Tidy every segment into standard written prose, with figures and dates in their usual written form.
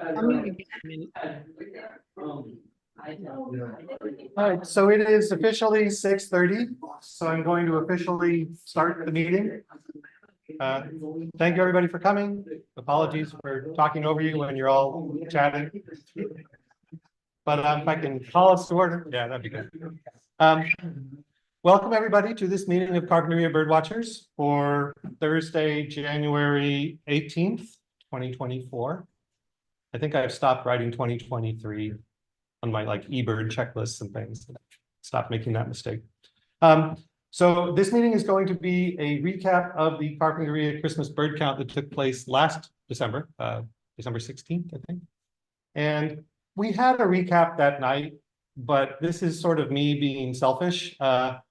All right, so it is officially 6:30, so I'm going to officially start the meeting. Thank you, everybody, for coming. Apologies for talking over you when you're all chatting. But if I can call us to order, yeah, that'd be good. Welcome, everybody, to this meeting of Carpinteria Birdwatchers for Thursday, January 18th, 2024. I think I've stopped writing 2023 on my eBird checklists and things. Stop making that mistake. So this meeting is going to be a recap of the Carpinteria Christmas Bird Count that took place last December, December 16th, I think. And we had a recap that night, but this is sort of me being selfish. I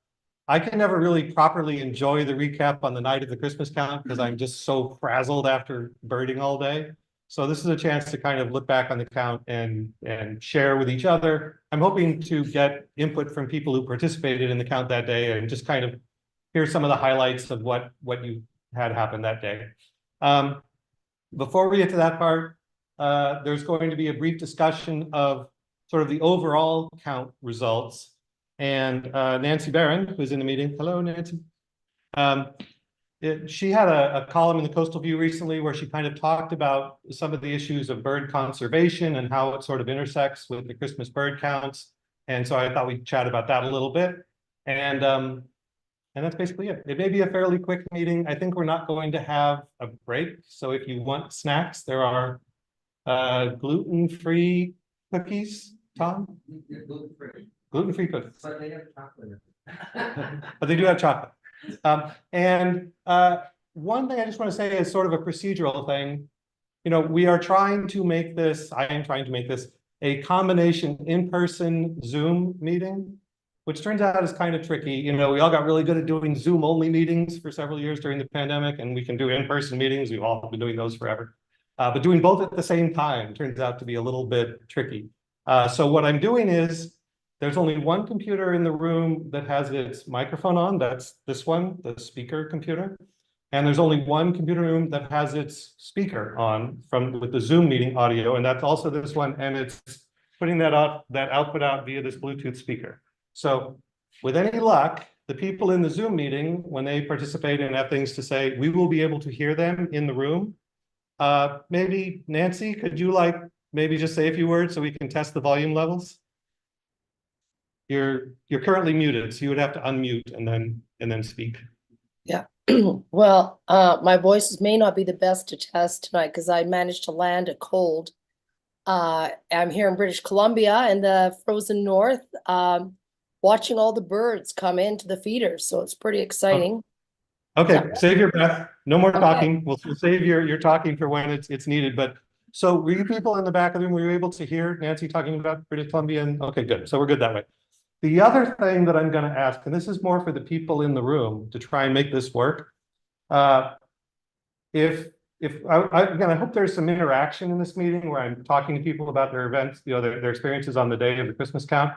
can never really properly enjoy the recap on the night of the Christmas count because I'm just so frazzled after birding all day. So this is a chance to kind of look back on the count and share with each other. I'm hoping to get input from people who participated in the count that day and just kind of hear some of the highlights of what you had happen that day. Before we get to that part, there's going to be a brief discussion of sort of the overall count results. And Nancy Barron, who's in the meeting, hello, Nancy. She had a column in the Coastal View recently where she kind of talked about some of the issues of bird conservation and how it sort of intersects with the Christmas bird counts. And so I thought we'd chat about that a little bit. And that's basically it. It may be a fairly quick meeting. I think we're not going to have a break. So if you want snacks, there are gluten-free cookies, Tom? Gluten-free. Gluten-free cookies. But they have chocolate. But they do have chocolate. One thing I just want to say is sort of a procedural thing. You know, we are trying to make this, I am trying to make this a combination in-person Zoom meeting, which turns out is kind of tricky. You know, we all got really good at doing Zoom only meetings for several years during the pandemic, and we can do in-person meetings. We've all been doing those forever. But doing both at the same time turns out to be a little bit tricky. So what I'm doing is, there's only one computer in the room that has its microphone on. That's this one, the speaker computer. And there's only one computer room that has its speaker on with the Zoom meeting audio, and that's also this one. And it's putting that output out via this Bluetooth speaker. So with any luck, the people in the Zoom meeting, when they participate and have things to say, we will be able to hear them in the room. Maybe Nancy, could you maybe just say a few words so we can test the volume levels? You're currently muted, so you would have to unmute and then speak. Yeah. Well, my voice may not be the best to test tonight because I managed to land a cold. I'm here in British Columbia in the frozen north, watching all the birds come into the feeders, so it's pretty exciting. Okay, Yeah. Save your breath. No more talking. We'll save your talking for when it's needed. But so were you people in the back of the room, were you able to hear Nancy talking about British Columbia? Okay, good. So we're good that way. The other thing that I'm going to ask, and this is more for the people in the room to try and make this work. Again, I hope there's some interaction in this meeting where I'm talking to people about their events, you know, their experiences on the day of the Christmas count.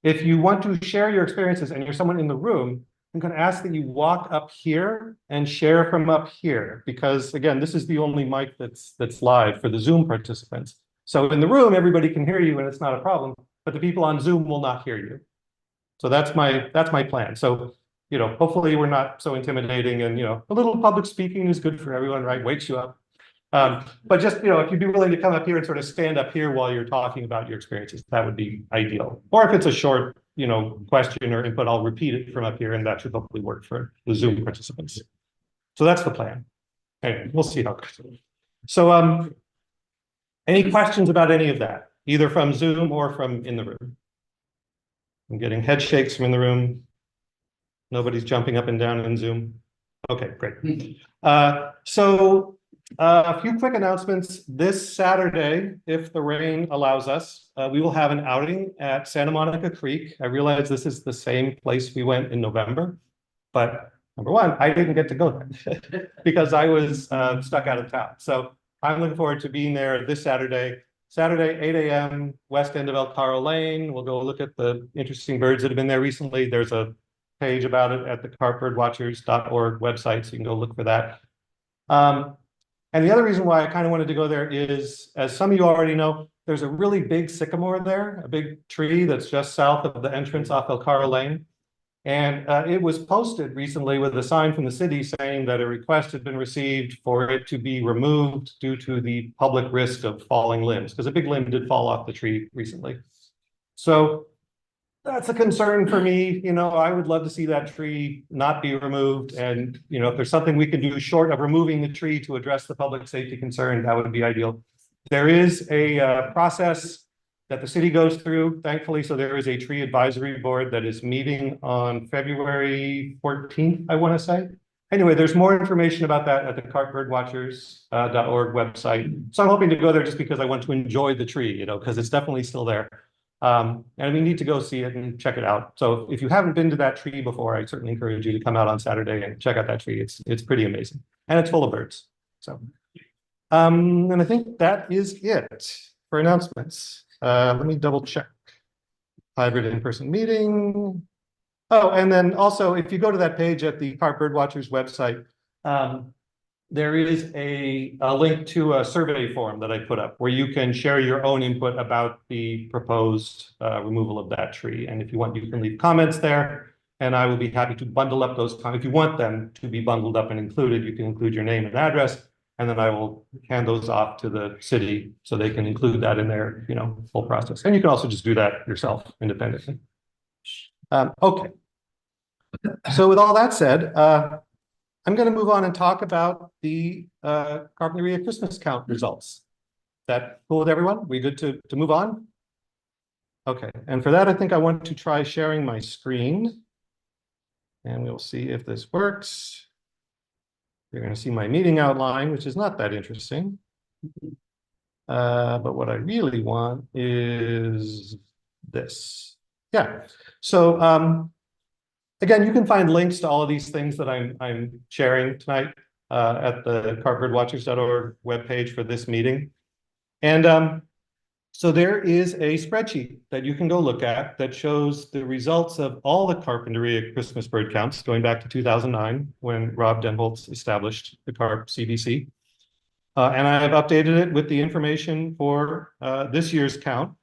If you want to share your experiences and you're someone in the room, I'm going to ask that you walk up here and share from up here, because again, this is the only mic that's live for the Zoom participants. So in the room, everybody can hear you and it's not a problem, but the people on Zoom will not hear you. So that's my plan. So, you know, hopefully we're not so intimidating, and, you know, a little public speaking is good for everyone, right? Wakes you up. But just, you know, if you'd be willing to come up here and sort of stand up here while you're talking about your experiences, that would be ideal. Or if it's a short, you know, question or input, I'll repeat it from up here, and that should hopefully work for the Zoom participants. So that's the plan. Anyway, we'll see how it goes. So, any questions about any of that, either from Zoom or from in the room? I'm getting head shakes from in the room. Nobody's jumping up and down in Zoom. Okay, great. So a few quick announcements. This Saturday, if the rain allows us, we will have an outing at Santa Monica Creek. I realize this is the same place we went in November, but number one, I didn't get to go there because I was stuck out of town. So I'm looking forward to being there this Saturday. Saturday, 8 a.m., west end of El Carro Lane. We'll go look at the interesting birds that have been there recently. There's a page about it at the carpbirdwatchers.org website, so you can go look for that. And the other reason why I kind of wanted to go there is, as some of you already know, there's a really big sycamore there, a big tree that's just south of the entrance off El Carro Lane. And it was posted recently with a sign from the city saying that a request had been received for it to be removed due to the public risk of falling limbs, because a big limb did fall off the tree recently. So that's a concern for me. You know, I would love to see that tree not be removed. And, you know, if there's something we can do short of removing the tree to address the public safety concern, that would be ideal. There is a process that the city goes through, thankfully. So there is a tree advisory board that is meeting on February 14th, I want to say. Anyway, there's more information about that at the carpbirdwatchers.org website. So I'm hoping to go there just because I want to enjoy the tree, you know, because it's definitely still there. And we need to go see it and check it out. So if you haven't been to that tree before, I certainly encourage you to come out on Saturday and check out that tree. It's pretty amazing. And it's full of birds. So and I think that is it for announcements. Let me double check. Hybrid in-person meeting. Oh, and then also, if you go to that page at the Carp Birdwatchers website, there is a link to a survey form that I put up where you can share your own input about the proposed removal of that tree. And if you want, you can leave comments there, and I will be happy to bundle up those comments. If you want them to be bundled up and included, you can include your name and address, and then I will hand those off to the city so they can include that in their, you know, full process. And you can also just do that yourself independently. Okay. So with all that said, I'm going to move on and talk about the Carpinteria Christmas count results. That cool with everyone? We good to move on? Okay, and for that, I think I want to try sharing my screen. And we'll see if this works. You're going to see my meeting outline, which is not that interesting. But what I really want is this. Yeah, so again, you can find links to all of these things that I'm sharing tonight at the carpbirdwatchers.org webpage for this meeting. And so there is a spreadsheet that you can go look at that shows the results of all the Carpinteria Christmas bird counts going back to 2009 when Rob Denholtz established the Carp CBC. And I have updated it with the information for this year's count.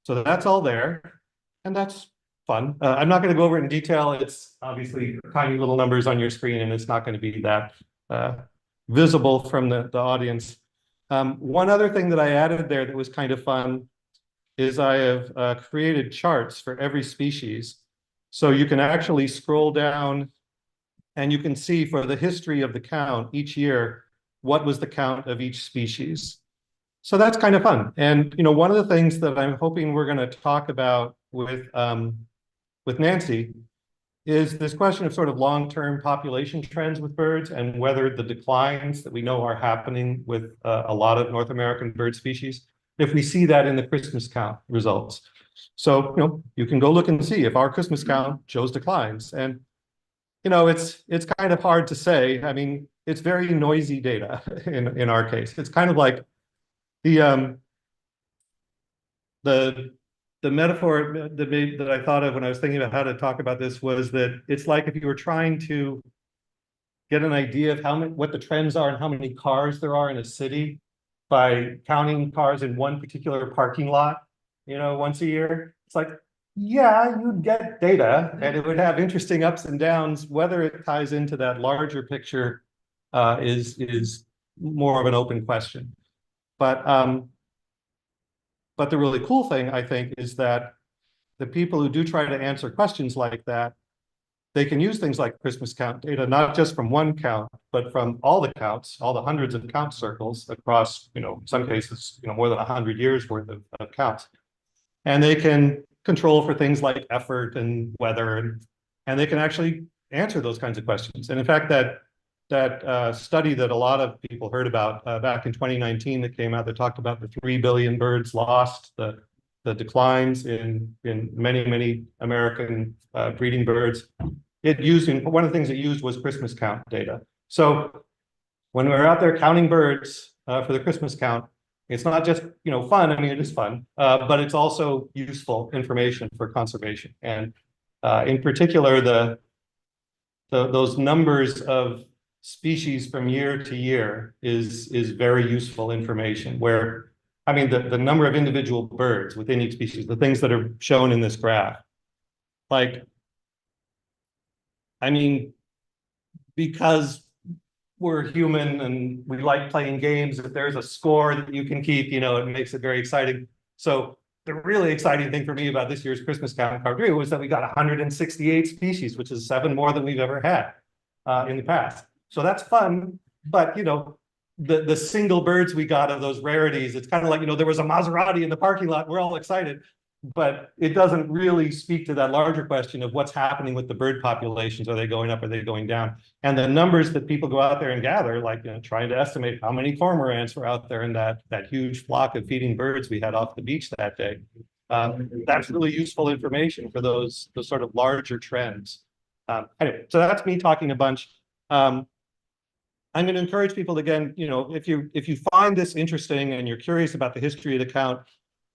So that's all there, and that's fun. I'm not going to go over it in detail. It's obviously tiny little numbers on your screen, and it's not going to be that visible from the audience. One other thing that I added there that was kind of fun is I have created charts for every species. So you can actually scroll down and you can see for the history of the count each year, what was the count of each species. So that's kind of fun. And, you know, one of the things that I'm hoping we're going to talk about with Nancy is this question of sort of long-term population trends with birds and whether the declines that we know are happening with a lot of North American bird species, if we see that in the Christmas count results. So, you know, you can go look and see if our Christmas count shows declines. And, you know, it's kind of hard to say. I mean, it's very noisy data in our case. It's kind of like the metaphor that I thought of when I was thinking about how to talk about this was that it's like if you were trying to get an idea of what the trends are and how many cars there are in a city by counting cars in one particular parking lot, you know, once a year. It's like, yeah, you'd get data and it would have interesting ups and downs. Whether it ties into that larger picture is more of an open question. But the really cool thing, I think, is that the people who do try to answer questions like that, they can use things like Christmas count data, not just from one count, but from all the counts, all the hundreds of count circles across, you know, in some cases, you know, more than 100 years worth of counts. And they can control for things like effort and weather, and they can actually answer those kinds of questions. And in fact, that study that a lot of people heard about back in 2019 that came out that talked about the 3 billion birds lost, the declines in many American breeding birds. One of the things it used was Christmas count data. So when we're out there counting birds for the Christmas count, it's not just, you know, fun. I mean, it is fun, but it's also useful information for conservation. And in particular, those numbers of species from year to year is very useful information where, I mean, the number of individual birds within each species, the things that are shown in this graph, like, I mean, because we're human and we like playing games, if there's a score that you can keep, you know, it makes it very exciting. So the really exciting thing for me about this year's Christmas count in Carpinteria was that we got 168 species, which is 7 more than we've ever had in the past. So that's fun, but you know, the single birds we got of those rarities, it's kind of like, you know, there was a Maserati in the parking lot, we're all excited, but it doesn't really speak to that larger question of what's happening with the bird populations. Are they going up? Are they going down? And the numbers that people go out there and gather, like, you know, trying to estimate how many cormorants were out there in that huge flock of feeding birds we had off the beach that day. That's really useful information for those sort of larger trends. Anyway, so that's me talking a bunch. I'm going to encourage people again, you know, if you find this interesting and you're curious about the history of the count,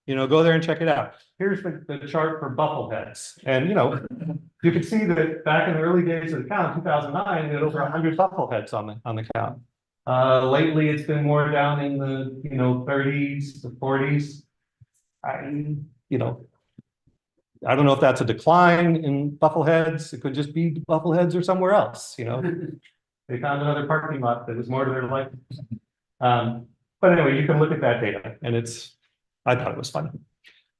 you know, go there and check it out. Here's the chart for buffleheads. And, you know, you can see that back in the early days of the count, 2009, we had over 100 buffleheads on the count. Lately, it's been more down in the, you know, 30s to 40s. You know, I don't know if that's a decline in buffleheads. It could just be buffleheads or somewhere else, you know. They found another parking lot that was more to their life. But anyway, you can look at that data, and I thought it was fun.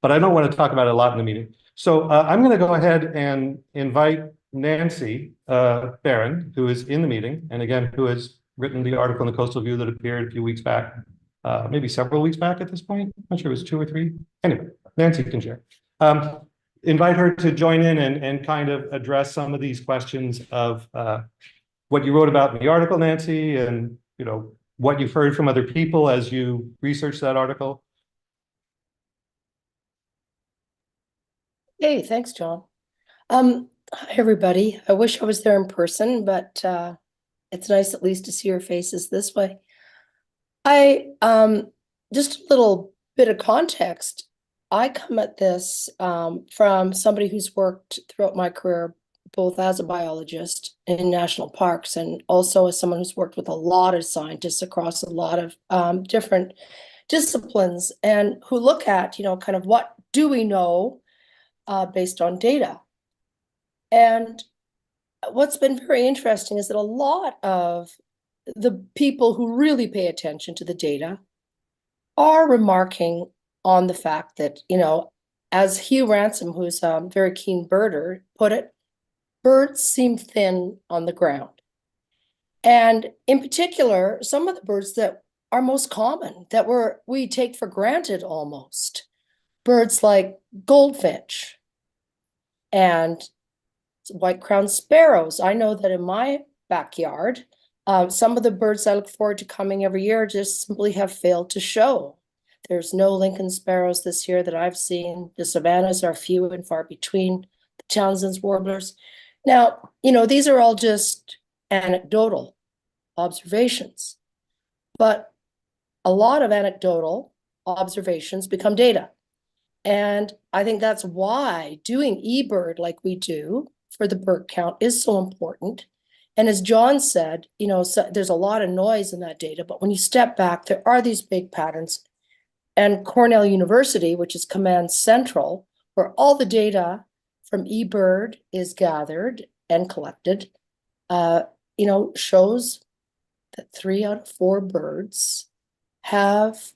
But I don't want to talk about it a lot in the meeting. So I'm going to go ahead and invite Nancy Barron, who is in the meeting, and again, who has written the article in the Coastal View that appeared a few weeks back, maybe several weeks back at this point. I'm not sure it was 2 or 3. Anyway, Nancy can share. Invite her to join in and kind of address some of these questions of what you wrote about in the article, Nancy, and you know what you've heard from other people as you research that article. Hey, thanks, John. Hi, everybody. I wish I was there in person, but it's nice at least to see your faces this way. Just a little bit of context. I come at this from somebody who's worked throughout my career, both as a biologist in national parks and also as someone who's worked with a lot of scientists across a lot of different disciplines and who look at, you know, kind of what do we know based on data. And what's been very interesting is that a lot of the people who really pay attention to the data are remarking on the fact that, you know, as Hugh Ransom, who's a very keen birder, put it, birds seem thin on the ground. And in particular, some of the birds that are most common, that we take for granted almost, birds like goldfinch and white-crowned sparrows. I know that in my backyard, some of the birds I look forward to coming every year just simply have failed to show. There's no Lincoln sparrows this year that I've seen. The savannas are few and far between. The Townsend's warblers. Now, you know, these are all just anecdotal observations, but a lot of anecdotal observations become data. And I think that's why doing eBird like we do for the bird count is so important. And as John said, you know, so there's a lot of noise in that data, but when you step back, there are these big patterns. And Cornell University, which is Command Central, where all the data from eBird is gathered and collected, you know, shows that 3 out of 4 birds have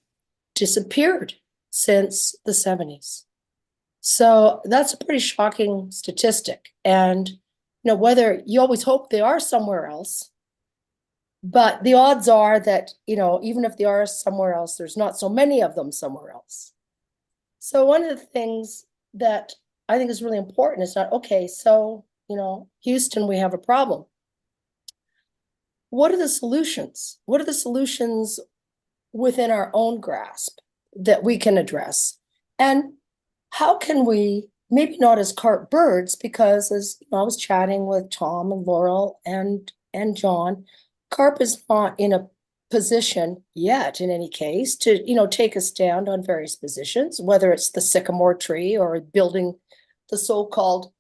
disappeared since the 70s. So that's a pretty shocking statistic. And, you know, whether you always hope they are somewhere else, but the odds are that, you know, even if they are somewhere else, there's not so many of them somewhere else. So one of the things that I think is really important is not, okay, so, you know, Houston, we have a problem. What are the solutions? What are the solutions within our own grasp that we can address? And how can we, maybe not as carp birds, because as you know, I was chatting with Tom and Laurel and John, carp is not in a position yet, in any case, to, you know, take a stand on various positions, whether it's the sycamore tree or building the so-called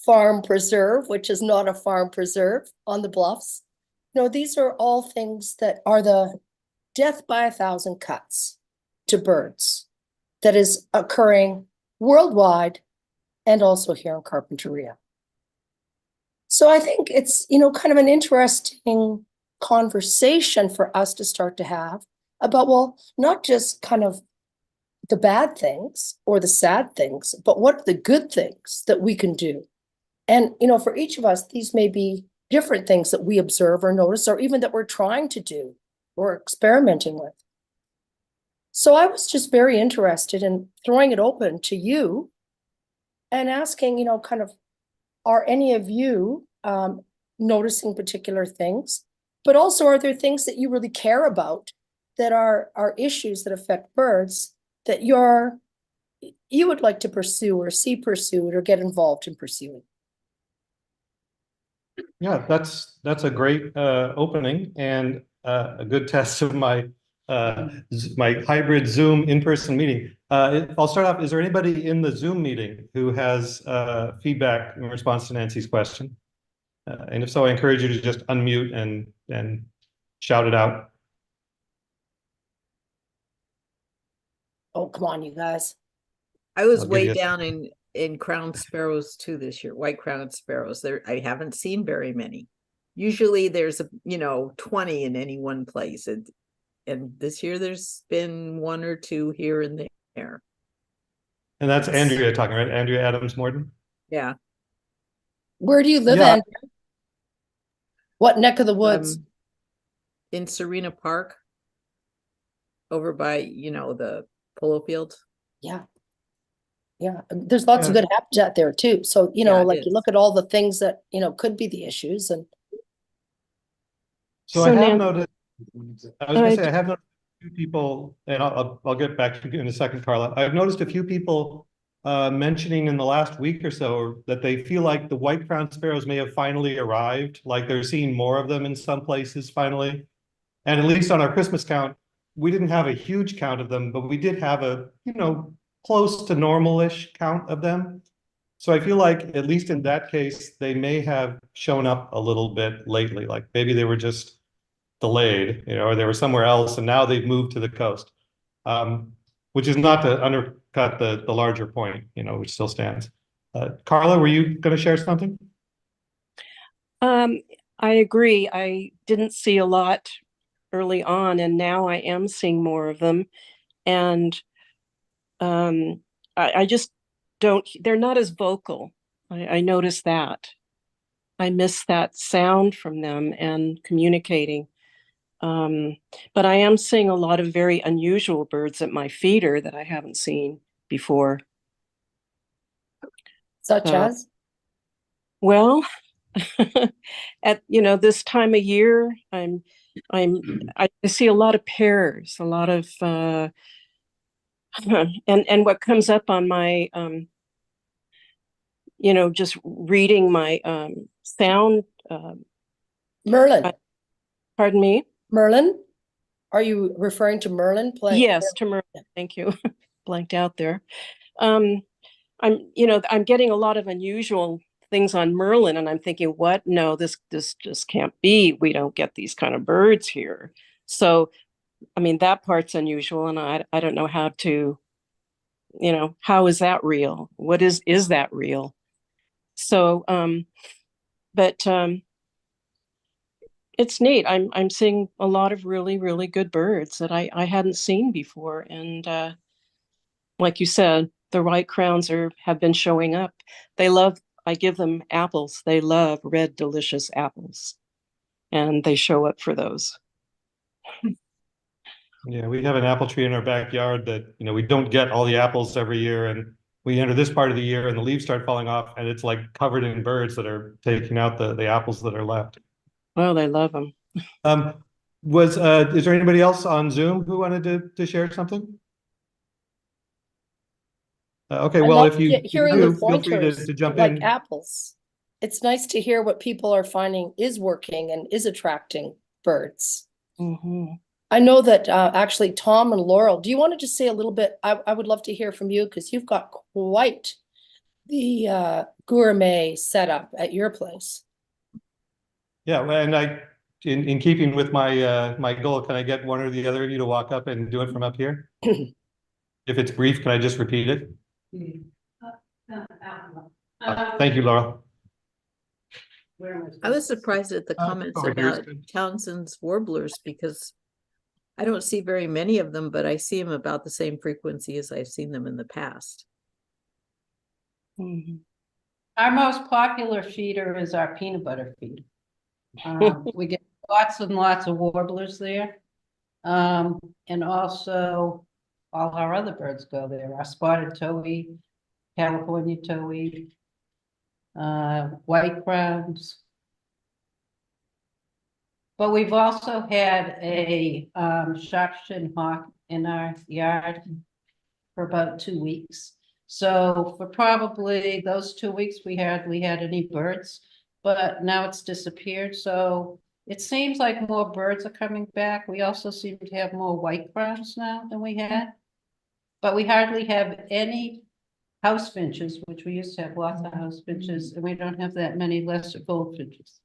farm preserve, which is not a farm preserve on the bluffs. these are all things that are the death by 1,000 cuts to birds that is occurring worldwide and also here in Carpinteria. So I think it's, kind of an interesting conversation for us to start to have about, well, not just kind of the bad things or the sad things, but what are the good things that we can do? And, for each of us, these may be different things that we observe or notice, or even that we're trying to do or experimenting with. So I was just very interested in throwing it open to you and asking, kind of, are any of you noticing particular things? But also, are there things that you really care about that are issues that affect birds that you would like to pursue or see pursued or get involved in pursuing? Yeah, that's a great opening and a good test of my my hybrid Zoom in-person meeting. I'll start off. Is there anybody in the Zoom meeting who has feedback in response to Nancy's question? And if so, I encourage you to just unmute and shout it out. Oh, come on, you guys. I was I'll give way you a down in crowned sparrows too this year, white crowned sparrows. There, I haven't seen very many. Usually there's 20 in any one place. And this year there's been 1 or 2 here and there. And that's Andrea talking, right? Andrea Adams Morton. Yeah. Where do you live, Yeah. Andrea? What neck of the woods? In Serena Park, over by, the polo field. Yeah. Yeah, there's lots of Yeah. good habitat there too. So, Yeah, it like you is. look at all the things that, could be the issues and. So I have Nan- noticed, I was gonna say, I have noticed a few people, and I'll get back to you in a second, Carla. I've noticed a few people mentioning in the last week or so that they feel like the white-crowned sparrows may have finally arrived, like they're seeing more of them in some places finally. And at least on our Christmas count, we didn't have a huge count of them, but we did have a, close to normal-ish count of them. So I feel like, at least in that case, they may have shown up a little bit lately, like maybe they were just delayed, or they were somewhere else and now they've moved to the coast. Which is not to undercut the larger point, which still stands. Carla, were you going to share something? I agree. I didn't see a lot early on, and now I am seeing more of them. And I just don't, they're not as vocal. I noticed that. I miss that sound from them and communicating. But I am seeing a lot of very unusual birds at my feeder that I haven't seen before. Such as? Well, at this time of year, I see a lot of pairs, a lot of and what comes up on my just reading my sound. Merlin. Pardon me? Merlin? Are you referring to Merlin playing? Yes, to Merlin. Thank you. Blanked out there. I'm getting a lot of unusual things on Merlin, and I'm thinking, what? No, this just can't be. We don't get these kind of birds here. So, that part's unusual, and I don't know how to, how is that real? What is that real? So, but it's neat. I'm seeing a lot of really, really good birds that I hadn't seen before. And like you said, the white crowns have been showing up. I give them apples. They love red, delicious apples. And they show up for those. Yeah, we have an apple tree in our backyard that, we don't get all the apples every year. And we enter this part of the year and the leaves start falling off and it's like covered in birds that are taking out the apples that are left. Well, they love them. Is there anybody else on Zoom who wanted to share something? Okay, well, if you hearing do, the feel free pointers to jump like in. apples. It's nice to hear what people are finding is working and is attracting birds. Mm-hmm. I know that actually Tom and Laurel, do you want to just say a little bit? I would love to hear from you because you've got quite the gourmet setup at your place. Yeah, and in keeping with my my goal, can I get one or the other of you to walk up and do it from up here? If it's brief, can I just repeat it? Thank you, Laurel. I was surprised at the comments over here is about good. Townsend's warblers because I don't see very many of them, but I see them about the same frequency as I've seen them in the past. Mhm. Our most popular feeder is our peanut butter feeder. We get lots and lots of warblers there. And also all our other birds go there, our spotted towhee, California towhee, white crowns. But we've also had a sharp-shinned hawk in our yard for about 2 weeks. So for probably those 2 weeks, we hardly had any birds, but now it's disappeared. So it seems like more birds are coming back. We also seem to have more white crowns now than we had. But we hardly have any house finches, which we used to have lots of house finches, and we don't have that many lesser goldfinches.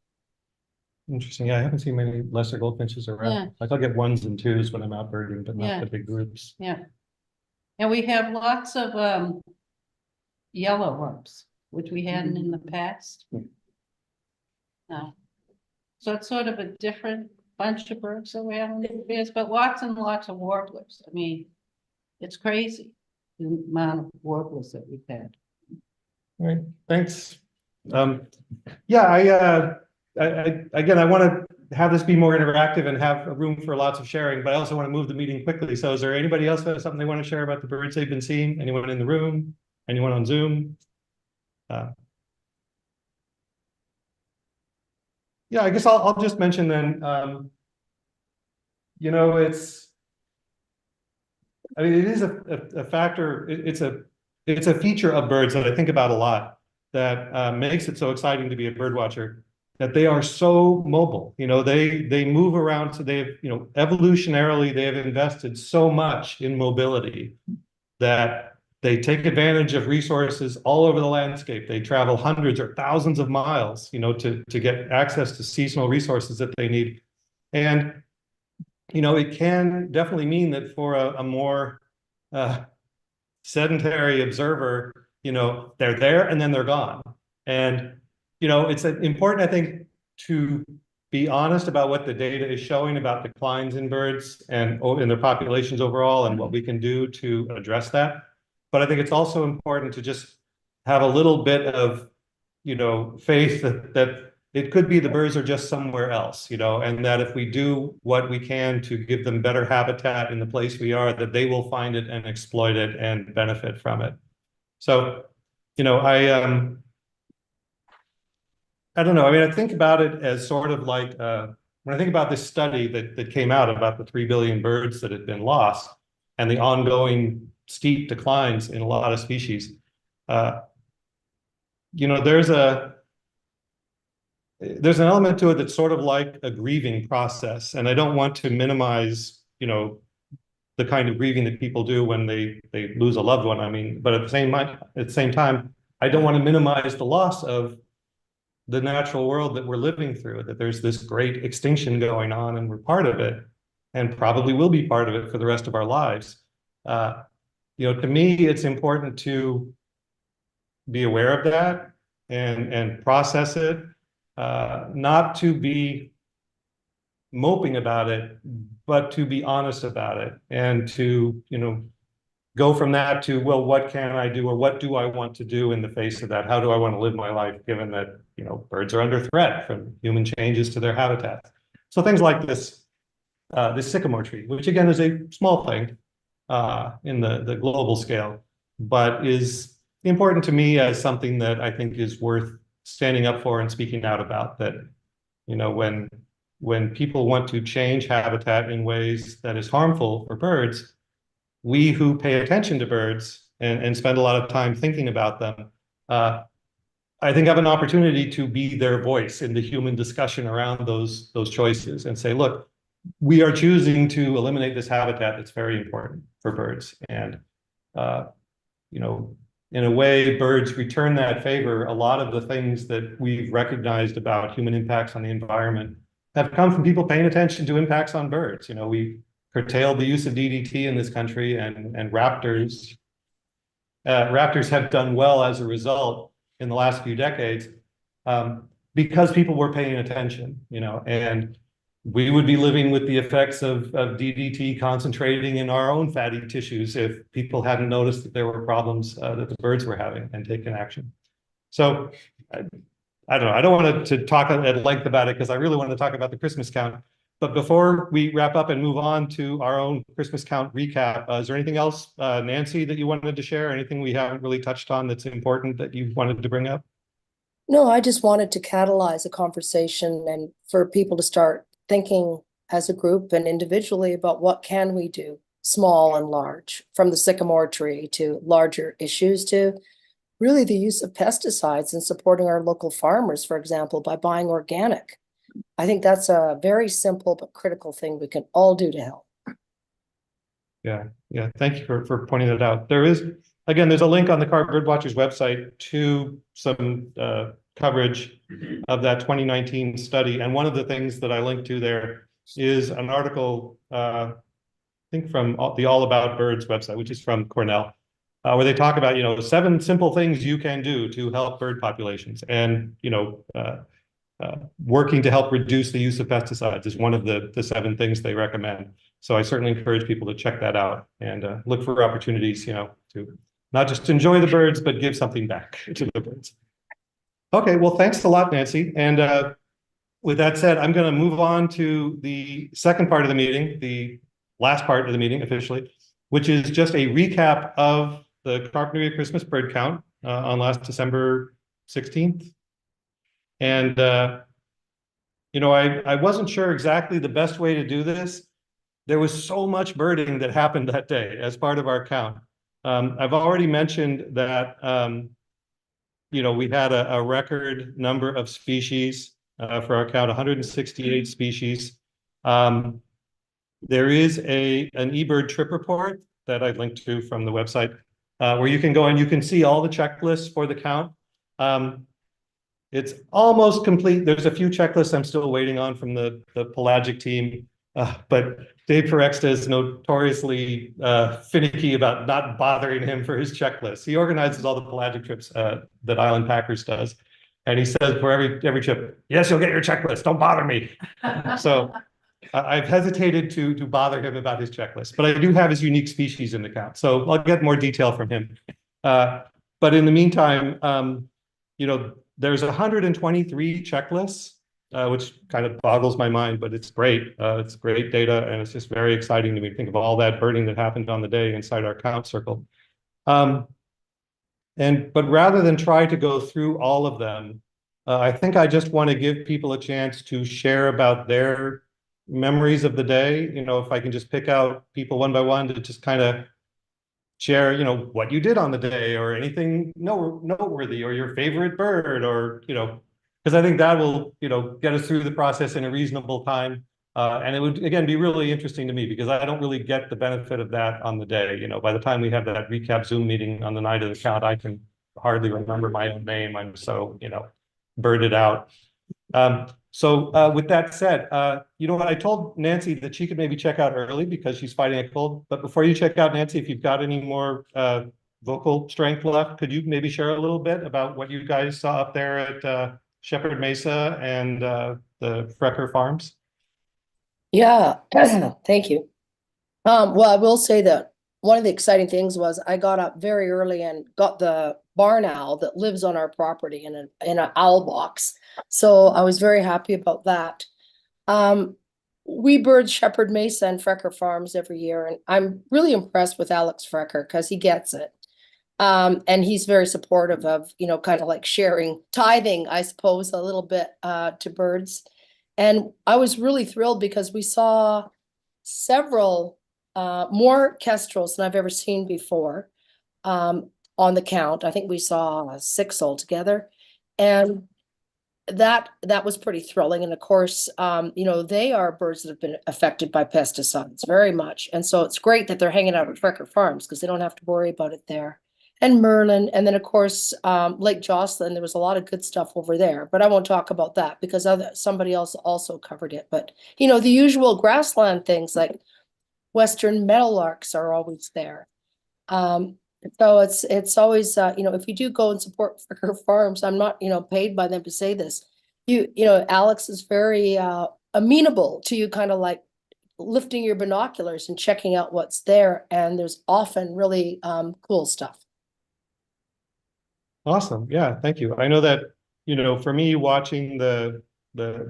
Interesting. Yeah, I haven't seen many lesser goldfinches around. Yeah. Like I'll get ones and twos when I'm out birding, but not Yeah. the big groups. Yeah. And we have lots of yellow rumps, which we hadn't in the past. So it's sort of a different bunch of birds that we have in the bears, but lots and lots of warblers. I mean, it's crazy the amount of warblers that we've had. All right, thanks. Yeah, again, I want to have this be more interactive and have a room for lots of sharing, but I also want to move the meeting quickly. So is there anybody else who has something they want to share about the birds they've been seeing? Anyone in the room? Anyone on Zoom? Yeah, I guess I'll just mention then, you know, it is a factor, it's a feature of birds that I think about a lot that makes it so exciting to be a bird watcher, that they are so mobile. You know, they move around, so they have, you know, evolutionarily, they have invested so much in mobility that they take advantage of resources all over the landscape. They travel hundreds or thousands of miles, you know, to get access to seasonal resources that they need. And, you know, it can definitely mean that for a more sedentary observer, you know, they're there and then they're gone. And, you know, it's important, I think, to be honest about what the data is showing about declines in birds and in their populations overall and what we can do to address that. But I think it's also important to just have a little bit of, you know, faith that it could be the birds are just somewhere else, you know, and that if we do what we can to give them better habitat in the place we are, that they will find it and exploit it and benefit from it. So, you know, I don't know. I mean, I think about it as sort of like when I think about this study that came out about the 3 billion birds that had been lost and the ongoing steep declines in a lot of species. You know, there's an element to it that's sort of like a grieving process, and I don't want to minimize, you know, the kind of grieving that people do when they lose a loved one. I mean, but at the same time, I don't want to minimize the loss of the natural world that we're living through, that there's this great extinction going on and we're part of it and probably will be part of it for the rest of our lives. You know, to me, it's important to be aware of that and process it, not to be moping about it, but to be honest about it and to, you know, go from that to, well, what can I do or what do I want to do in the face of that? How do I want to live my life given that, you know, birds are under threat from human changes to their habitats? So things like this sycamore tree, which again is a small thing in the global scale, but is important to me as something that I think is worth standing up for and speaking out about. That, you know, when people want to change habitat in ways that is harmful for birds, we who pay attention to birds and spend a lot of time thinking about them, I think have an opportunity to be their voice in the human discussion around those choices and say, look, we are choosing to eliminate this habitat that's very important for birds. And, you know, in a way, birds return that favor. A lot of the things that we've recognized about human impacts on the environment have come from people paying attention to impacts on birds. You know, we curtailed the use of DDT in this country, and raptors have done well as a result in the last few decades, because people were paying attention, you know, and we would be living with the effects of DDT concentrating in our own fatty tissues if people hadn't noticed that there were problems that the birds were having and taken action. So I don't know. I don't want to talk at length about it because I really want to talk about the Christmas count. But before we wrap up and move on to our own Christmas count recap, is there anything else, Nancy, that you wanted to share? Anything we haven't really touched on that's important that you wanted to bring up? No, I just wanted to catalyze a conversation and for people to start thinking as a group and individually about what can we do, small and large, from the sycamore tree to larger issues to really the use of pesticides and supporting our local farmers, for example, by buying organic. I think that's a very simple but critical thing we can all do to help. Yeah. Thank you for pointing that out. There's a link on the Carp Birdwatchers website to some coverage of that 2019 study. And one of the things that I linked to there is an article, I think from the All About Birds website, which is from Cornell, where they talk about, 7 simple things you can do to help bird populations. And, working to help reduce the use of pesticides is one of the 7 things they recommend. So I certainly encourage people to check that out and look for opportunities, to not just enjoy the birds, but give something back to the birds. Okay, well, thanks a lot, Nancy. And with that said, I'm going to move on to the second part of the meeting, the last part of the meeting officially, which is just a recap of the Carpinteria Christmas Bird Count on last December 16th. And, I wasn't sure exactly the best way to do this. There was so much birding that happened that day as part of our count. I've already mentioned that, we had a record number of species for our count, 168 species. There is an eBird trip report that I linked to from the website where you can go and you can see all the checklists for the count. It's almost complete. There's a few checklists I'm still waiting on from the pelagic team, but Dave Perexta is notoriously finicky about not bothering him for his checklist. He organizes all the pelagic trips that Island Packers does, and he says for every trip, "Yes, you'll get your checklist. Don't bother me." So I've hesitated to bother him about his checklist, but I do have his unique species in the count, so I'll get more detail from him. But in the meantime, there's 123 checklists, which kind of boggles my mind, but it's great. It's great data, and it's just very exciting to me to think of all that birding that happened on the day inside our count circle. But rather than try to go through all of them, I think I just want to give people a chance to share about their memories of the day. If I can just pick out people one by one to just kind of share, what you did on the day or anything noteworthy or your favorite bird or, because I think that will, get us through the process in a reasonable time. And it would, again, be really interesting to me because I don't really get the benefit of that on the day. By the time we have that recap Zoom meeting on the night of the count, I can hardly remember my own name. I'm so, birded out. So with that said, what I told Nancy that she could maybe check out early because she's fighting a cold. But before you check out, Nancy, if you've got any more vocal strength left, could you maybe share a little bit about what you guys saw up there at Shepherd Mesa and the Frecker Farms? Yeah, thank you. Well, I will say that one of the exciting things was I got up very early and got the barn owl that lives on our property in an owl box. So I was very happy about that. We bird Shepherd Mesa and Frecker Farms every year, and I'm really impressed with Alex Frecker because he gets it. And he's very supportive of, kind of like sharing, tithing, I suppose, a little bit to birds. And I was really thrilled because we saw several more kestrels than I've ever seen before on the count. I think we saw 6 altogether. And that was pretty thrilling. And of course, they are birds that have been affected by pesticides very much. And so it's great that they're hanging out at Frecker Farms because they don't have to worry about it there. and Merlin, and then of course, Lake Jocelyn, there was a lot of good stuff over there, but I won't talk about that because somebody else also covered it. But, you know, the usual grassland things like Western meadowlarks are always there. So it's always, you know, if you do go and support Fricker Farms, I'm not, you know, paid by them to say this. You know, Alex is very amenable to you kind of like lifting your binoculars and checking out what's there. And there's often really cool stuff. Awesome. Yeah, thank you. I know that, you know, for me, watching the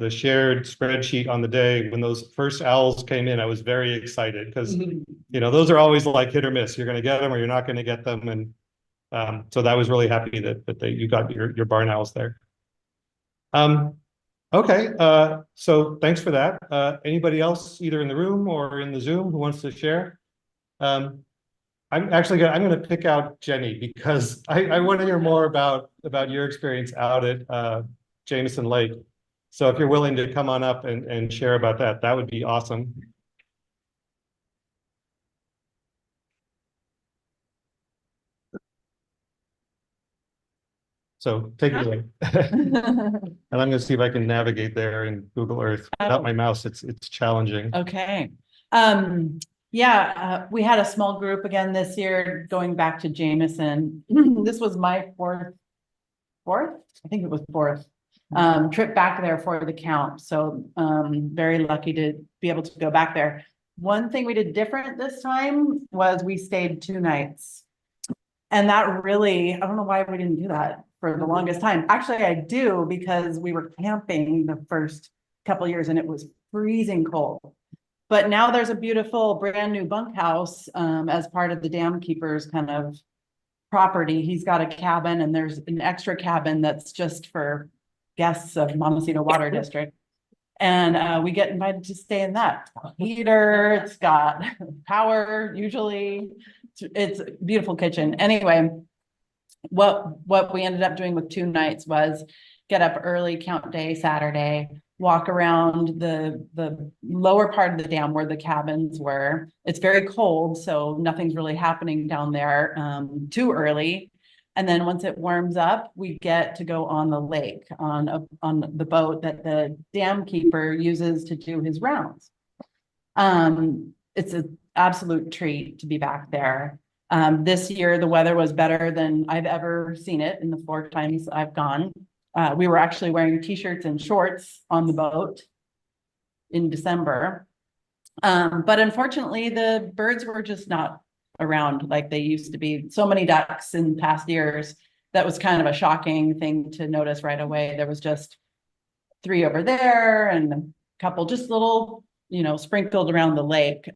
shared spreadsheet on the day when those first owls came in, I was very excited because, you know, those are always like hit or miss. You're going to get them or you're not going to get them. And so that was really happy that you got your barn owls there. Okay. So thanks for that. Anybody else either in the room or in the Zoom who wants to share? I'm going to pick out Jenny because I want to hear more about your experience out at Jameson Lake. So if you're willing to come on up and share about that, that would be awesome. So take it away. And I'm going to see if I can navigate there in Google Earth. Without my mouse, it's challenging. Okay. Yeah, we had a small group again this year going back to Jameson. This was my fourth, I think it was fourth trip back there for the count. So very lucky to be able to go back there. One thing we did different this time was we stayed 2 nights. And that really, I don't know why we didn't do that for the longest time. Actually, I do because we were camping the first couple of years and it was freezing cold. But now there's a beautiful brand new bunkhouse as part of the dam keeper's kind of property. He's got a cabin and there's an extra cabin that's just for guests of Montecito Water District. And we get invited to stay in that. Heater, it's got power usually. It's a beautiful kitchen. Anyway, what we ended up doing with 2 nights was get up early, count day Saturday, walk around the lower part of the dam where the cabins were. It's very cold, so nothing's really happening down there too early. And then once it warms up, we get to go on the lake on the boat that the dam keeper uses to do his rounds. It's an absolute treat to be back there. This year, the weather was better than I've ever seen it in the 4 times I've gone. We were actually wearing t-shirts and shorts on the boat in December. But unfortunately, the birds were just not around like they used to be. So many ducks in past years. That was kind of a shocking thing to notice right away. There was just 3 over there and a couple just little, you know, sprinkled around the lake.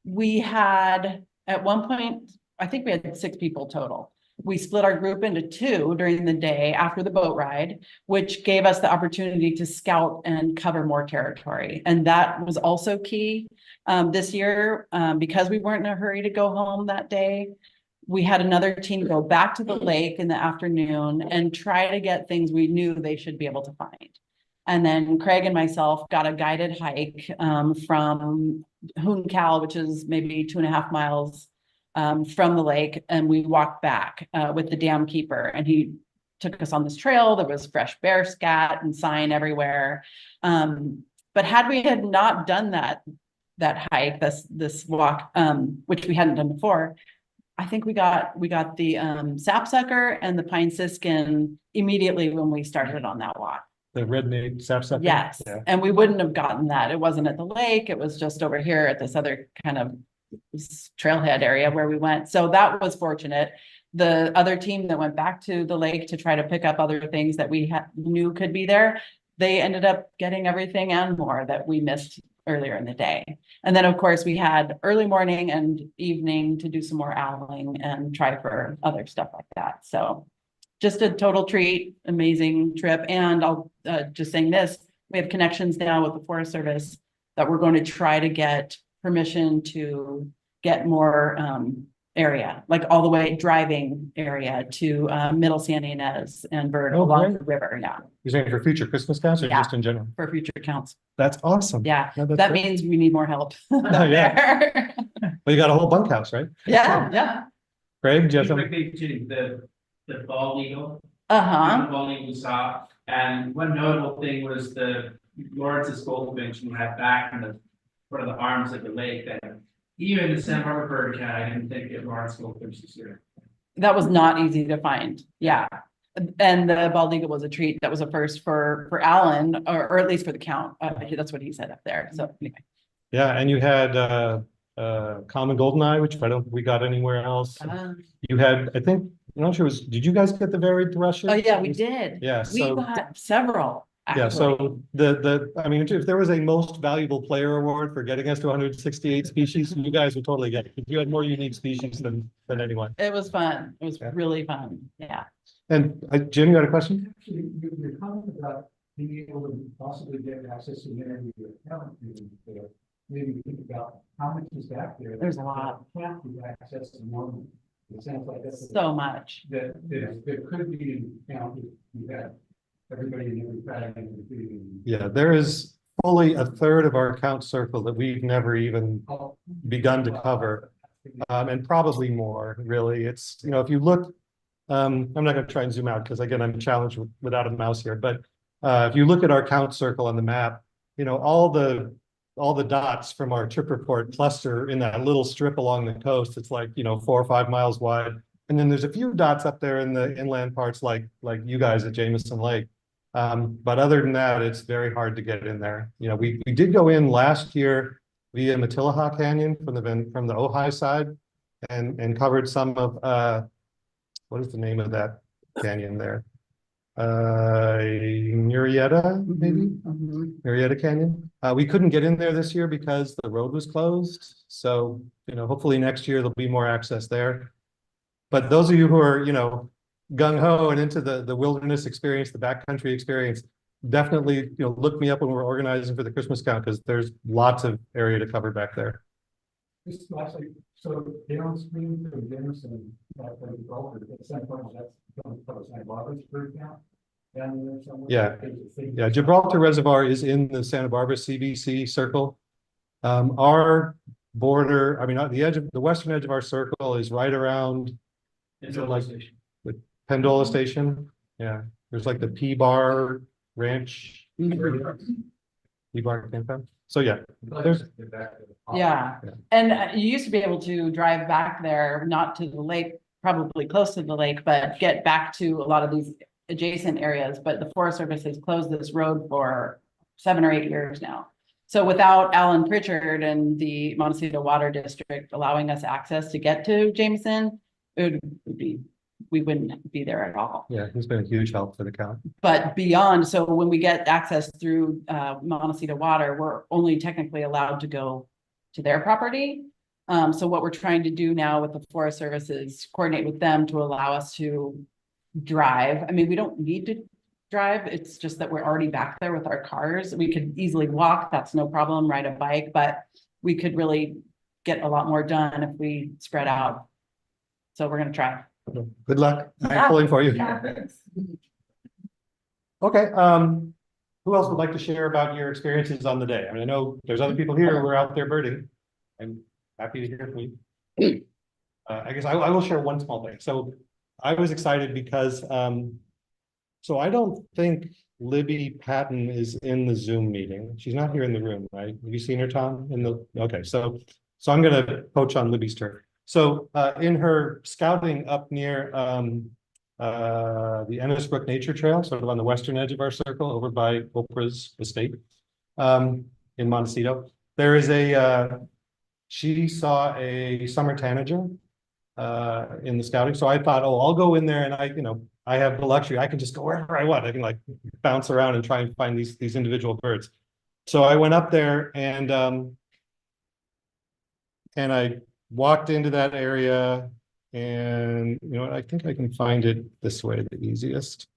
We had at one point, I think we had 6 people total. We split our group into 2 during the day after the boat ride, which gave us the opportunity to scout and cover more territory. And that was also key this year because we weren't in a hurry to go home that day. We had another team go back to the lake in the afternoon and try to get things we knew they should be able to find. And then Craig and myself got a guided hike from Hooncal, which is maybe 2.5 miles from the lake, and we walked back with the dam keeper, and he took us on this trail. There was fresh bear scat and sign everywhere. But had we had not done that hike, this walk, which we hadn't done before, I think we got the sapsucker and the pine siskin immediately when we started on that walk. The red-naped sapsucker? Yes, yeah. And we wouldn't have gotten that. It wasn't at the lake. It was just over here at this other kind of trailhead area where we went. So that was fortunate. The other team that went back to the lake to try to pick up other things that we knew could be there, they ended up getting everything and more that we missed earlier in the day. And then of course we had early morning and evening to do some more owling and try for other stuff like that. So just a total treat, amazing trip. And I'll just saying this, we have connections now with the Forest Service that we're going to try to get permission to get more area, like all the way driving area to Middle Santa Ynez and Bird along the river. Yeah. You're saying for future Christmas counts or just in general? For future counts. That's awesome. Yeah. No, that's that great. means we need more help. Oh, yeah. Well, you got a whole bunkhouse, right? Yeah. Craig, do you have something? Quickly to the bald eagle. Uh-huh. The bald eagle we saw, and one notable thing was the Lawrence's goldfinch who had back in the one of the arms of the lake. That even the Santa Barbara Bird Count, I didn't think that Lawrence goldfinch was here. That was not easy to find. Yeah. And the bald eagle was a treat. That was a first for Alan, or at least for the count. That's what he said up there. So anyway. Yeah, and you had common goldeneye, which I don't think we got anywhere else. You had, I think, I'm not sure, did you guys get the varied thrushes? Oh, yeah, we did. Yeah, We so, got several, yeah, actually. so I mean, if there was a most valuable player award for getting us to 168 species, you guys would totally get it. You had more unique species than anyone. It was fun. It was Yeah. really fun. Yeah. And Jim, you had a question? Actually, your comment about being able to possibly get access to the internet with your account, maybe think about how much is back there. There's a lot. Can't be access to normal. It sounds like that's. So much. That there could be an account if you had everybody in every pattern and everything. Yeah, there is fully a third of our count circle that we've never even begun to cover. And probably more, really. It's, you know, if you look, I'm not going to try and zoom out because again, I'm challenged without a mouse here, but if you look at our count circle on the map, you know, all the dots from our trip report cluster in that little strip along the coast. It's like, you know, 4 or 5 miles wide. And then there's a few dots up there in the inland parts, like you guys at Jameson Lake. But other than that, it's very hard to get in there. You know, we did go in last year via Matilaha Canyon from the Ojai side and covered some of, what is the name of that canyon there? Murrieta, maybe? Murrieta Canyon. We couldn't get in there this year because the road was closed. So, you know, hopefully next year there'll be more access there. But those of you who are, you know, gung-ho and into the wilderness experience, the backcountry experience, definitely, you know, look me up when we're organizing for the Christmas count because there's lots of area to cover back there. Just lastly, so downstream from Jameson, from Gulfport, at some point, that's Santa Barbara's bird count down there somewhere. Yeah. Yeah, Gibraltar Reservoir is in the Santa Barbara CBC circle. Our border, I mean, the western edge of our circle is right around Pendola Station. Yeah, there's like the P-Bar Ranch. P-Bar campground. So yeah, there's. Yeah. Yeah. And you used to be able to drive back there, not to the lake, probably close to the lake, but get back to a lot of these adjacent areas. But the Forest Service has closed this road for 7 or 8 years now. So without Alan Pritchard and the Montecito Water District allowing us access to get to Jameson, it would be, we wouldn't be there at all. Yeah, he's been a huge help for the count. But beyond, so when we get access through Montecito Water, we're only technically allowed to go to their property. So what we're trying to do now with the Forest Service is coordinate with them to allow us to drive. I mean, we don't need to drive. It's just that we're already back there with our cars. We could easily walk, that's no problem, ride a bike, but we could really get a lot more done if we spread out. So we're gonna try. Good luck. I'm pulling for you. Okay, who else would like to share about your experiences on the day? I mean, I know there's other people here who are out there birding. I'm happy to hear from you. I guess I will share one small thing. So I was excited because, so I don't think Libby Patton is in the Zoom meeting. She's not here in the room, right? Have you seen her, Tom? Okay, so I'm gonna poach on Libby's turn. So in her scouting up near the Ennisbrook Nature Trail, sort of on the western edge of our circle, over by Oprah's estate in Montecito, there is she saw a summer tanager in the scouting. So I thought, oh, I'll go in there and I have the luxury. I can just go wherever I want. I can like bounce around and try and find these individual birds. So I went up there and I walked into that area and, I think I can find it this way, the easiest.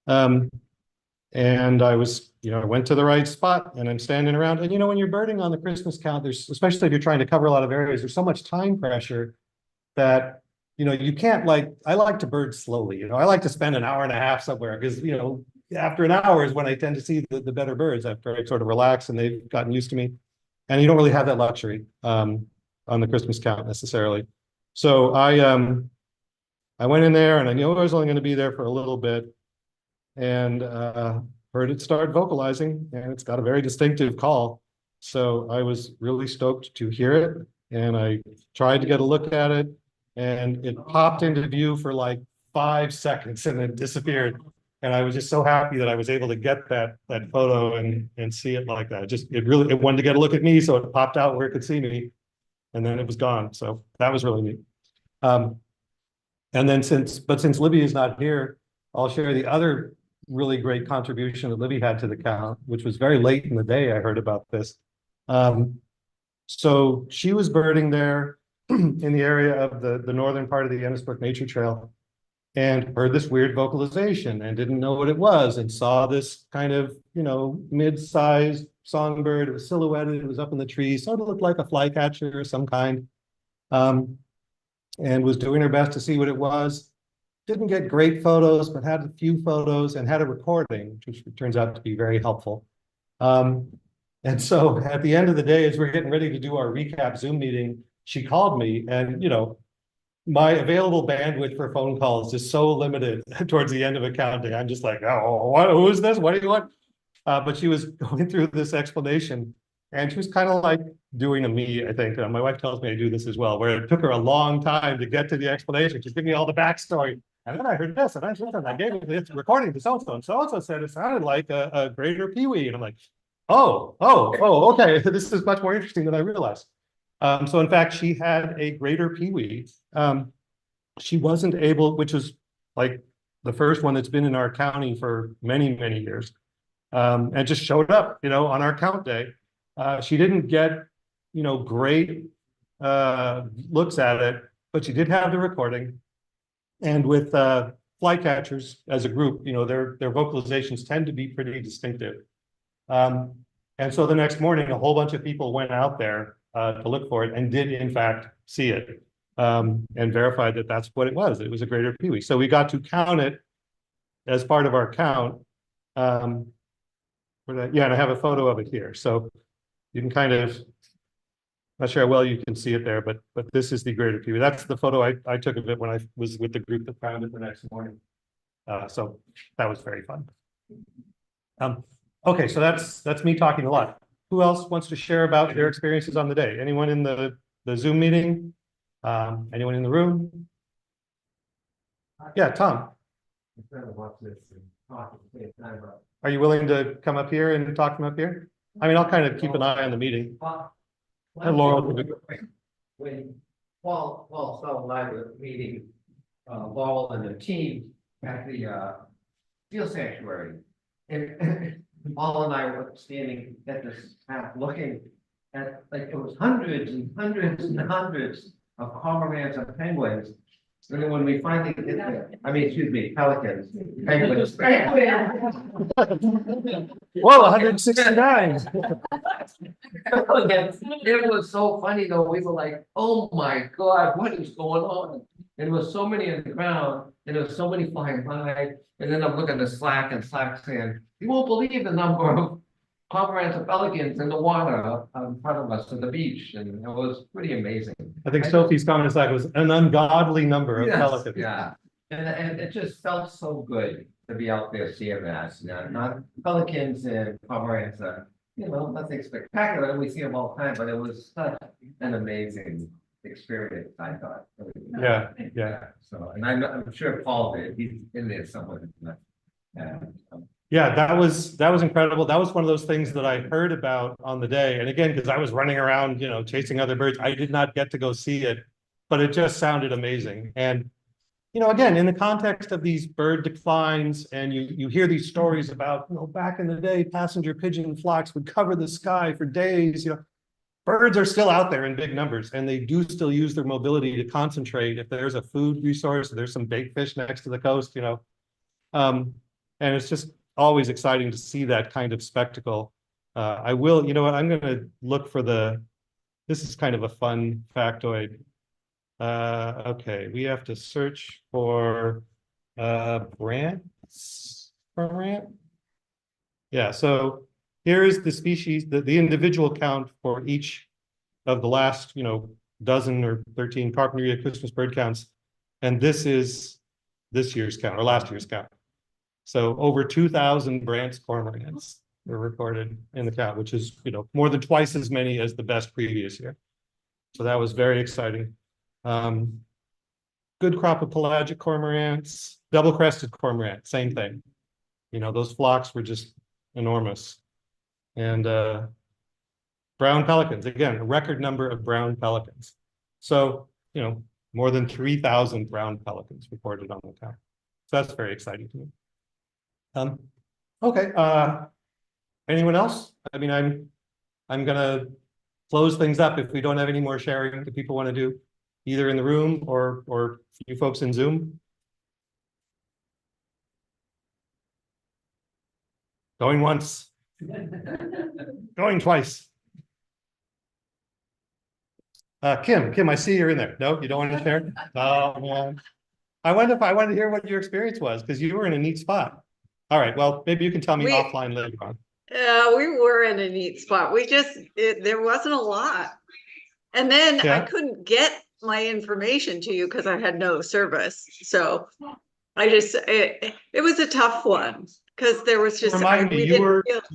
And I was, I went to the right spot and I'm standing around. And, when you're birding on the Christmas count, especially if you're trying to cover a lot of areas, there's so much time pressure that, you can't I like to bird slowly, I like to spend an hour and a half somewhere because, after an hour is when I tend to see the better birds after I sort of relax and they've gotten used to me. And you don't really have that luxury on the Christmas count necessarily. So I went in there and I knew I was only going to be there for a little bit, and heard it start vocalizing, and it's got a very distinctive call. So I was really stoked to hear it, and I tried to get a look at it, and it popped into view for like 5 seconds and then disappeared. And I was just so happy that I was able to get that photo and see it like that. It wanted to get a look at me, so it popped out where it could see me, and then it was gone. So that was really neat. And then since Libby is not here, I'll share the other really great contribution that Libby had to the count, which was very late in the day. I heard about this. So she was birding there in the area of the northern part of the Ennisbrook Nature Trail, and heard this weird vocalization and didn't know what it was, and saw this kind of, mid-sized songbird. It was silhouetted, it was up in the trees, sort of looked like a flycatcher of some kind. And was doing her best to see what it was. Didn't get great photos, but had a few photos and had a recording, which turns out to be very helpful. And so at the end of the day, as we're getting ready to do our recap Zoom meeting, she called me, and my available bandwidth for phone calls is so limited towards the end of accounting. I'm just like, oh, who is this? What do you want? But she was going through this explanation, and she was kind of like doing a me, I think. My wife tells me I do this as well, where it took her a long time to get to the explanation. She's giving me all the backstory. And then I heard this, and I gave it this recording to so-and-so, and so-and-so said it sounded like a greater peewee. And I'm like, oh, okay. This is much more interesting than I realized. So in fact, she had a greater peewee. She wasn't able, which is like the first one that's been in our county for many, many years, and just showed up, on our count day. She didn't get, great looks at it, but she did have the recording. And with flycatchers as a group, their vocalizations tend to be pretty distinctive. And so the next morning, a whole bunch of people went out there to look for it, and did in fact see it, and verified that that's what it was. It was a greater peewee. So we got to count it as part of our count. And I have a photo of it here. So you can kind of, not sure how well you can see it there, but this is the greater peewee. That's the photo I took of it when I was with the group that found it the next morning. So that was very fun. Okay, so that's me talking a lot. Who else wants to share about their experiences on the day? Anyone in the Zoom meeting? Anyone in the room? Yeah, Tom. Are you willing to come up here and talk from up here? I mean, I'll kind of keep an eye on the meeting. And Laurel. When Paul Sell and I were meeting, Laurel and the team at the Steel Sanctuary. And Paul and I were standing at this path looking at, like, it was hundreds and hundreds and hundreds of cormorants and penguins. And then when we finally get there, pelicans, penguins. Whoa, 169. It was so funny though. We were like, oh my God, what is going on? And there was so many on the ground, and there was so many flying by. And then I'm looking at Slack, and Slack saying, you won't believe the number of cormorants and pelicans in the water in front of us at the beach. And it was pretty amazing. I think Sophie's comment was an ungodly number of pelicans. Yeah, and it just felt so good to be out there seeing that. Not pelicans and cormorants are, nothing spectacular. We see them all the time, but it was such an amazing experience, I thought. Yeah. So, and I'm sure Paul did. He's in there somewhere. Yeah, that was incredible. That was one of those things that I heard about on the day. And again, because I was running around, chasing other birds, I did not get to go see it, but it just sounded amazing. And, again, in the context of these bird declines, and you hear these stories about, back in the day, passenger pigeon flocks would cover the sky for days, birds are still out there in big numbers, and they do still use their mobility to concentrate. If there's a food resource, there's some bait fish next to the coast, and it's just always exciting to see that kind of spectacle. I will, I'm going to look for this is kind of a fun factoid. Okay, we have to search for Brandt's. Yeah, so here is the species, the individual count for each of the last, dozen or 13 Carpinteria Christmas bird counts. And this is this year's count or last year's count. So over 2,000 Brandt's cormorants were recorded in the count, which is, more than twice as many as the best previous year. So that was very exciting. Good crop of pelagic cormorants, double-crested cormorant, same thing. Those flocks were just enormous. And brown pelicans, again, a record number of brown pelicans. So, more than 3,000 brown pelicans reported on the count. So that's very exciting to me. Okay, anyone else? I mean, I'm gonna close things up if we don't have any more sharing that people want to do, either in the room or you folks in Zoom. Going once. Going twice. Kim, I see you're in there. No, you don't want to share? Oh, man. I wanted to hear what your experience was, because you were in a neat spot. All right, well, maybe you can tell me offline later on. Yeah, we were in a neat spot. There wasn't a lot. And then I couldn't get my information to you because I had no service. So it was a tough one because there was just. Remind me, you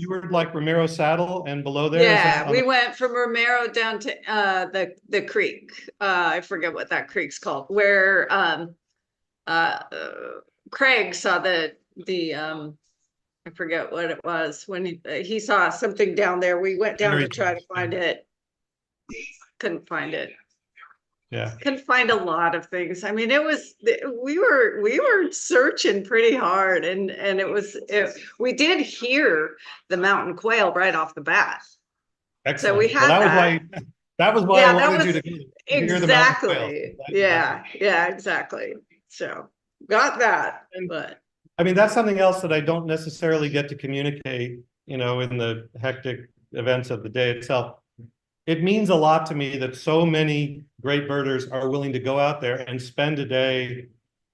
were like Romero Saddle and below there? Yeah, we went from Romero down to the creek. I forget what that creek's called, where Craig saw the I forget what it was when he saw something down there. We went down to try to find it. Couldn't find it. Yeah. Couldn't find a lot of things. I mean, we were searching pretty hard, and we did hear the mountain quail right off the bat. Excellent. So we had that was why I wanted you to hear the mountain quail. Yeah, exactly. So got that, but. I mean, that's something else that I don't necessarily get to communicate, in the hectic events of the day itself. It means a lot to me that so many great birders are willing to go out there and spend a day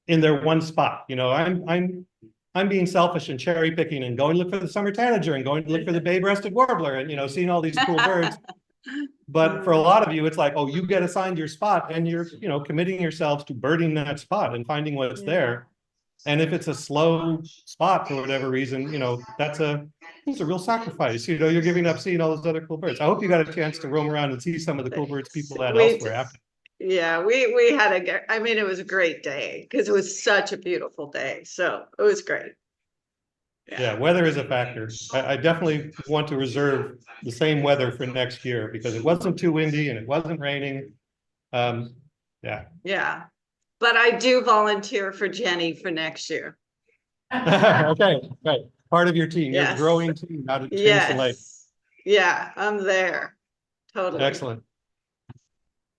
in their one spot. I'm being selfish and cherry picking and going to look for the summer tanager and going to look for the bay-breasted warbler and seeing all these cool birds. But for a lot of you, it's like, oh, you get assigned your spot and you're committing yourselves to birding that spot and finding what's there. And if it's a slow spot for whatever reason, it's a real sacrifice. You're giving up seeing all those other cool birds. I hope you got a chance to roam around and see some of the cool birds people had elsewhere after. Yeah, we had it was a great day because it was such a beautiful day. So it was great. Yeah, weather is a factor. I definitely want to reserve the same weather for next year because it wasn't too windy and it wasn't raining. Yeah. But I do volunteer for Jenny for next year. Okay, right. Part of your team, Yes. Your growing team out of Yes. Lake. Yeah, I'm there. Totally. Excellent.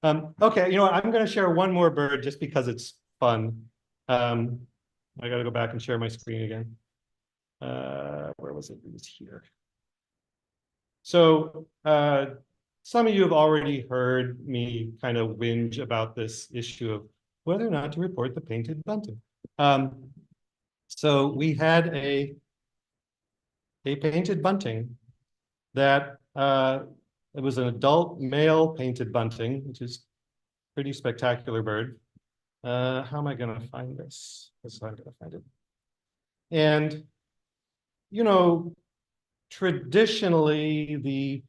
Okay, I'm going to share one more bird just because it's fun. I got to go back and share my screen again. Where was it? It was here. So some of you have already heard me kind of whinge about this issue of whether or not to report the painted bunting. So we had a painted bunting that it was an adult male painted bunting, which is a pretty spectacular bird. How am I going to find this? That's how I'm going to find it. And, traditionally, the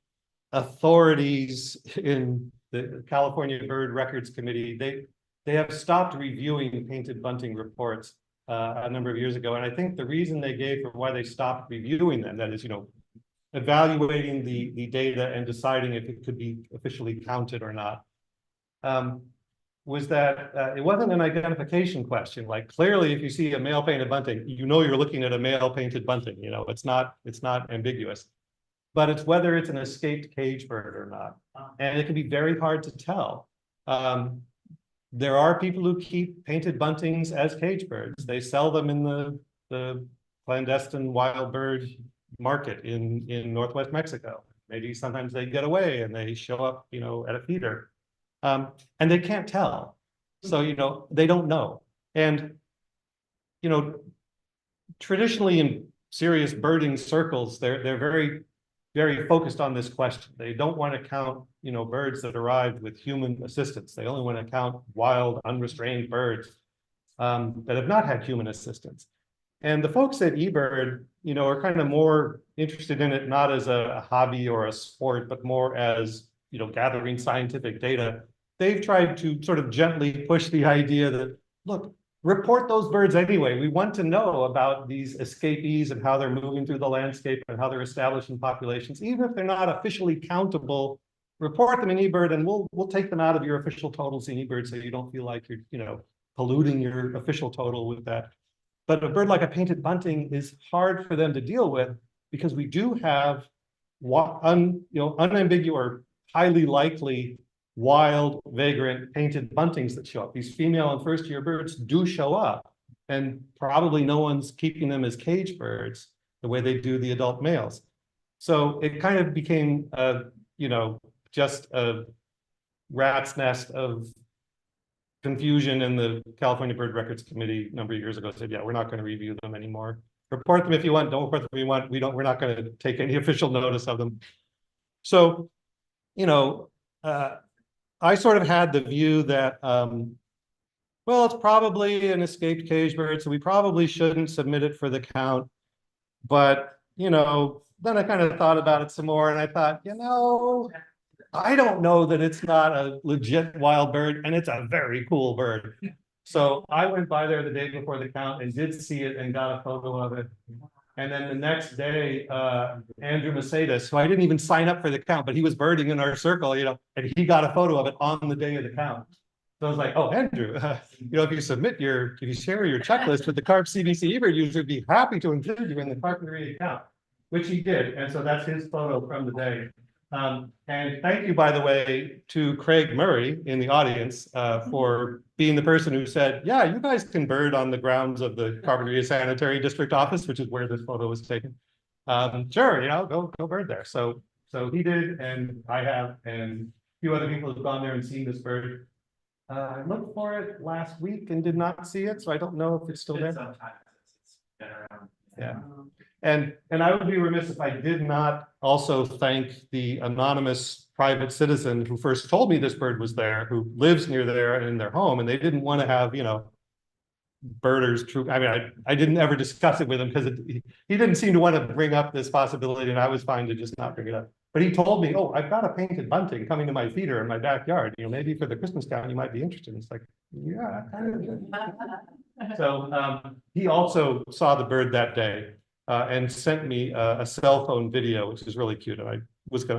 authorities in the California Bird Records Committee, they have stopped reviewing painted bunting reports a number of years ago. And I think the reason they gave for why they stopped reviewing them, that is, evaluating the data and deciding if it could be officially counted or not, was that it wasn't an identification question. Like clearly, if you see a male painted bunting, you're looking at a male painted bunting. It's not ambiguous. But it's whether it's an escaped cage bird or not. And it can be very hard to tell. There are people who keep painted buntings as cage birds. They sell them in the clandestine wild bird market in Northwest Mexico. Maybe sometimes they get away and they show up, at a feeder. And they can't tell. So, they don't know. And, traditionally in serious birding circles, they're very very focused on this question. They don't want to count, birds that arrived with human assistance. They only want to count wild, unrestrained birds that have not had human assistance. And the folks at eBird, are kind of more interested in it, not as a hobby or a sport, but more as, gathering scientific data. They've tried to sort of gently push the idea that, look, report those birds anyway. We want to know about these escapees and how they're moving through the landscape and how they're establishing populations. Even if they're not officially countable, report them in eBird and we'll take them out of your official totals in eBird so you don't feel like you're, polluting your official total with that. But a bird like a painted bunting is hard for them to deal with because we do have unambiguous or highly likely wild, vagrant, painted buntings that show up. These female and first-year birds do show up, and probably no one's keeping them as cage birds the way they do the adult males. So it kind of became, just a rat's nest of confusion, and the California Bird Records Committee a number of years ago said, yeah, we're not going to review them anymore. Report them if you want, don't report them if you want. We're not going to take any official notice of them. So, I sort of had the view that, well, it's probably an escaped cage bird, so we probably shouldn't submit it for the count. But, then I kind of thought about it some more and I thought, I don't know that it's not a legit wild bird, and it's a very cool bird. So I went by there the day before the count and did see it and got a photo of it. And then the next day, Andrew Mercedes, who I didn't even sign up for the count, but he was birding in our circle, and he got a photo of it on the day of the count. So I was like, oh, Andrew, if you share your checklist with the Carp CBC eBird user, would be happy to include you in the Carpinteria count, which he did. And so that's his photo from the day. And thank you, by the way, to Craig Murray in the audience for being the person who said, yeah, you guys can bird on the grounds of the Carpinteria Sanitary District Office, which is where this photo was taken. Sure, go bird there. So he did, and I have, and a few other people have gone there and seen this bird. I looked for it last week and did not see it, so I don't know if it's still there. Sometimes it's been around. Yeah. And I would be remiss if I did not also thank the anonymous private citizen who first told me this bird was there, who lives near there and in their home, and they didn't want to have, birders troop. I mean, I didn't ever discuss it with him because he didn't seem to want to bring up this possibility, and I was fine to just not bring it up. But he told me, oh, I've got a painted bunting coming to my feeder in my backyard. Maybe for the Christmas count, you might be interested. It's like, yeah, kind of. So he also saw the bird that day. And sent me a cell phone video, which is really cute. And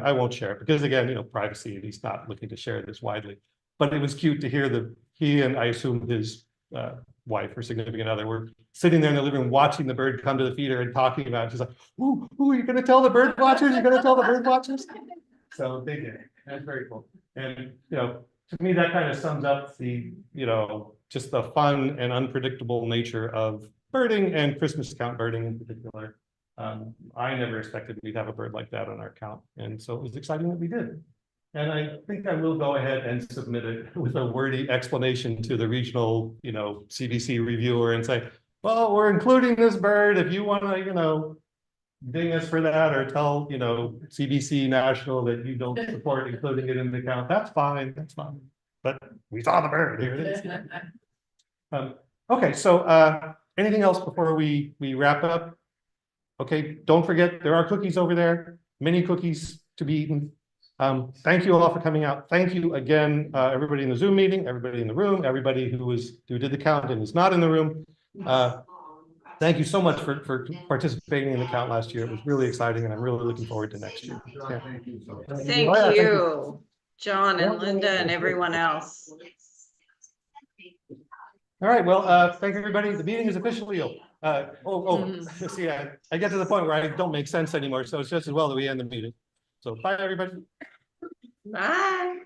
I won't share it because, again, privacy, and he's not looking to share this widely. But it was cute to hear he and I assume his wife or significant other were sitting there in the living room watching the bird come to the feeder and talking about it. She's like, ooh, you're going to tell the bird watchers? You're going to tell the bird watchers? So they did. That's very cool. And, to me, that kind of sums up the, just the fun and unpredictable nature of birding and Christmas count birding in particular. I never expected we'd have a bird like that on our count. And so it was exciting that we did. And I think I will go ahead and submit it with a wordy explanation to the regional, CBC reviewer and say, well, we're including this bird. If you want to, ding us for that or tell, CBC National that you don't support including it in the count, that's fine. That's fine. But we saw the bird. Here it is. Okay, so anything else before we wrap up? Okay, don't forget, there are cookies over there, mini cookies to be eaten. Thank you all for coming out. Thank you again, everybody in the Zoom meeting, everybody in the room, everybody who did the count and is not in the room. Thank you so much for participating in the count last year. It was really exciting, and I'm really looking forward to next year. Yeah. Thank Oh, yeah, you, John and Linda and everyone else. All right, well, thank you, everybody. The meeting is officially over. See, I get to the point where I don't make sense anymore, so it's just as well that we end the meeting. So bye, everybody. Bye.